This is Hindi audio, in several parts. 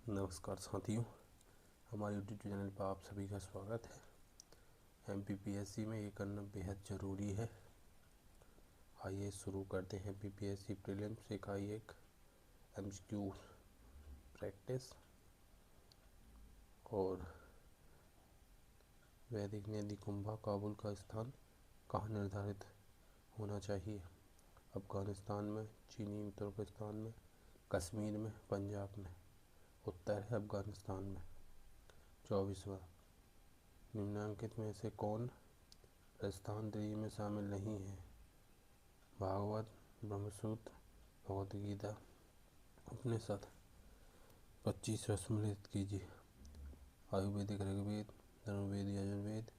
नमस्कार साथियों, हमारे यूट्यूब चैनल पर आप सभी का स्वागत है। MPPSC में ये करना बेहद ज़रूरी है। आइए शुरू करते हैं। MPPSC प्रीलिम्स इकाई 1 MCQ प्रैक्टिस। और वैदिक नदी कुंभा काबुल का स्थान कहाँ निर्धारित होना चाहिए? अफगानिस्तान में, चीनी तुर्कस्तान में, कश्मीर में, पंजाब में। उत्तर है अफगानिस्तान में। 24वां, निम्नलिखित में से कौन राजस्थान त्रिजी में शामिल नहीं है? भागवत, ब्रह्मसूत्र, भगवद गीता, उपनिषद। 25वां सम्मिलित कीजिए। आयुर्वेदिक ऋग्वेद, धनुर्वेद यजुर्वेद,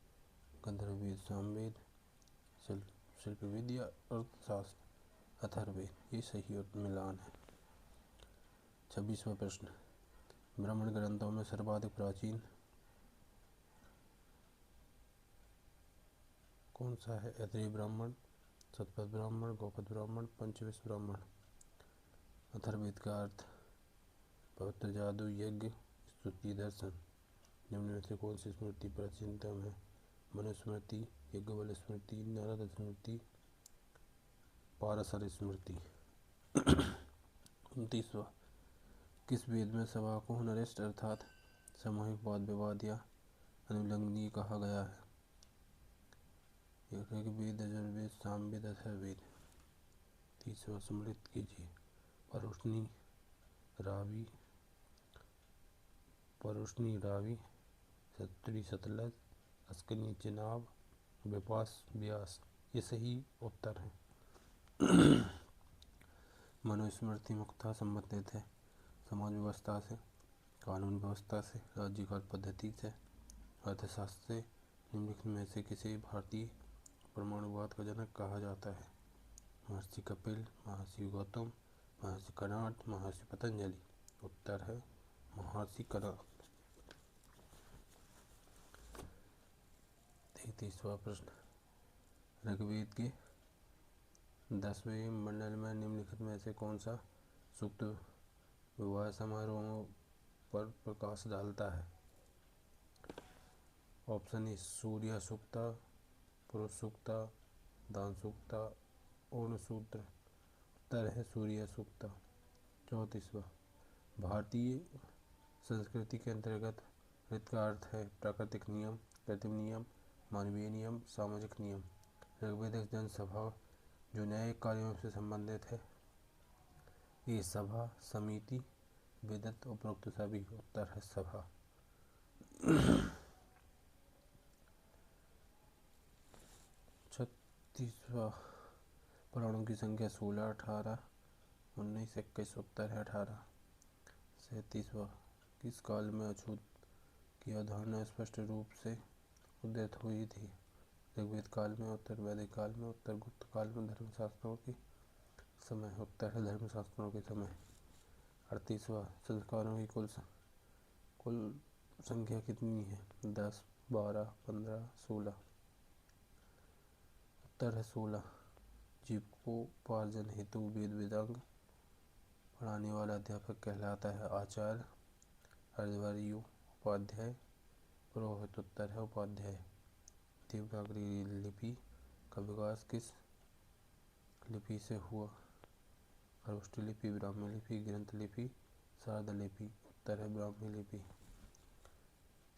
गंधर्ववेद सामवेद, शिल्प विद्या, अर्थशास्त्र अथर्ववेद। ये सही मिलान है। 26वां प्रश्न, ब्राह्मण ग्रंथों में सर्वाधिक प्राचीन कौन सा है? ऐतरेय ब्राह्मण, शतपथ ब्राह्मण, गौपद ब्राह्मण, पंचविंश ब्राह्मण। अथर्ववेद का अर्थ पवित्र जादू, यज्ञ, स्तुति, दर्शन। निम्न में से कौन सी स्मृति प्राचीनतम है? मनुस्मृति, यज्ञवल स्मृति, नारद स्मृति, पाराशर स्मृति। 29वां, किस वेद में सभा को नरेष्ठ अर्थात सामूहिक वाद विवाद या अनुल्लंघनीय कहा गया है? ऋग्वेद, यजुर्वेद, सामवेद, अथर्ववेद। 30वां सम्मिलित कीजिए। परुष्णी, रावी, सत्तरी, सतलज, अस्कनी, चिनाब, विपास, व्यास। ये सही उत्तर है। मनुस्मृति मुख्यतः संबंधित है समाज व्यवस्था से, कानून व्यवस्था से, राज्यकाल पद्धति से, अर्थशास्त्र से। निम्नलिखित में से किसे भारतीय परमाणुवाद का जनक कहा जाता है? महर्षि कपिल, महर्षि गौतम, महर्षि कणाद, महर्षि पतंजलि। उत्तर है महर्षि कणाद। 33वां प्रश्न, ऋग्वेद के 10वें मंडल में निम्नलिखित में से कौन सा सूक्त विवाह समारोहों पर प्रकाश डालता है? ऑप्शन ए सूर्य सूक्ता, पुरुष सूक्ता, दान सूक्ता, ओण सूत्र। उत्तर है सूर्य सूक्ता। 34वां, भारतीय संस्कृति के अंतर्गत ऋत का अर्थ है प्राकृतिक नियम, कृत्रिम नियम, मानवीय नियम, सामाजिक नियम। ऋग्वेदिक जनसभा जो न्यायिक कार्यों से संबंधित है, ये सभा, समिति, विदत, उपरोक्त सभी। उत्तर है सभा। 36वां, प्राणों की संख्या 16, 18, 19, 21। उत्तर है 18। 37वां, किस काल में अछूत की अवधारणा स्पष्ट रूप से उदित हुई थी? ऋग्वेद काल में, उत्तर वैदिक काल में, उत्तर गुप्त काल में, धर्मशास्त्रों के समय। उत्तर है धर्मशास्त्रों के समय। 38वां, संस्कारों की कुल संख्या कितनी है? 10, 12, 15, 16। उत्तर है 16। जीविकोपार्जन हेतु वेद वेदांग पढ़ाने वाला अध्यापक कहलाता है आचार्य, अर्धवर्यीय, उपाध्याय, पुरोहित। उत्तर है उपाध्याय। देवनागरी लिपि का विकास किस लिपि से हुआ? खरोष्ठी लिपि, ब्राह्मी लिपि, ग्रंथ लिपि, शारदा लिपि। उत्तर है ब्राह्मी लिपि।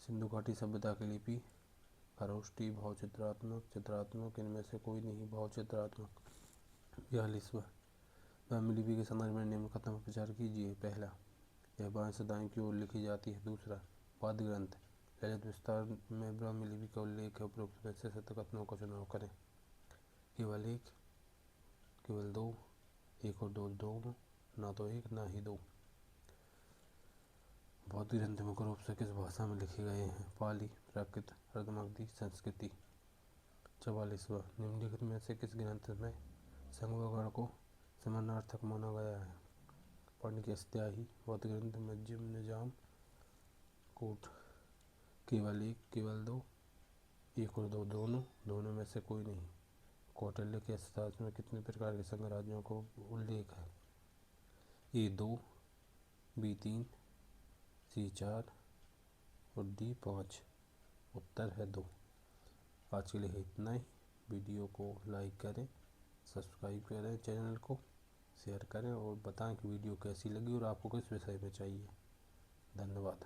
सिंधु घाटी सभ्यता की लिपि खरोष्ठी, भावचित्रात्मक, चित्रात्मक। इनमें से कोई नहीं, भावचित्रात्मक। 42वां, ब्राह्मी लिपि के संदर्भ में निम्न कथनों पर विचार कीजिए। पहला, यह बाएं से दाएं की ओर लिखी जाती है। दूसरा, वाद्य ग्रंथ ललित विस्तार में ब्राह्मी लिपि का उल्लेख है। उपरोक्त में से सत्य कथनों का चुनाव करें। केवल एक, केवल दो, एक और दो दोनों, ना तो एक ना ही दो। बौद्ध ग्रंथ मुख्य रूप से किस भाषा में लिखे गए हैं? पाली, प्राकृत, अर्धमागधी, संस्कृति। 44वां, निम्नलिखित में से किस ग्रंथ में संज्ञागण को समानार्थक माना गया है? पाणिनि स्त्याही, बौद्ध ग्रंथ मज्जिम निजाम, कूट। केवल एक, केवल दो, एक और दो दोनों, दोनों में से कोई नहीं। कौटिल्य के अर्थशास्त्र में कितने प्रकार के संघ राज्यों को उल्लेख है? A2, B3, सी 4 और डी 5। उत्तर है 2। आज के लिए इतना ही। वीडियो को लाइक करें, सब्सक्राइब करें, चैनल को शेयर करें और बताएं कि वीडियो कैसी लगी और आपको किस विषय में चाहिए। धन्यवाद।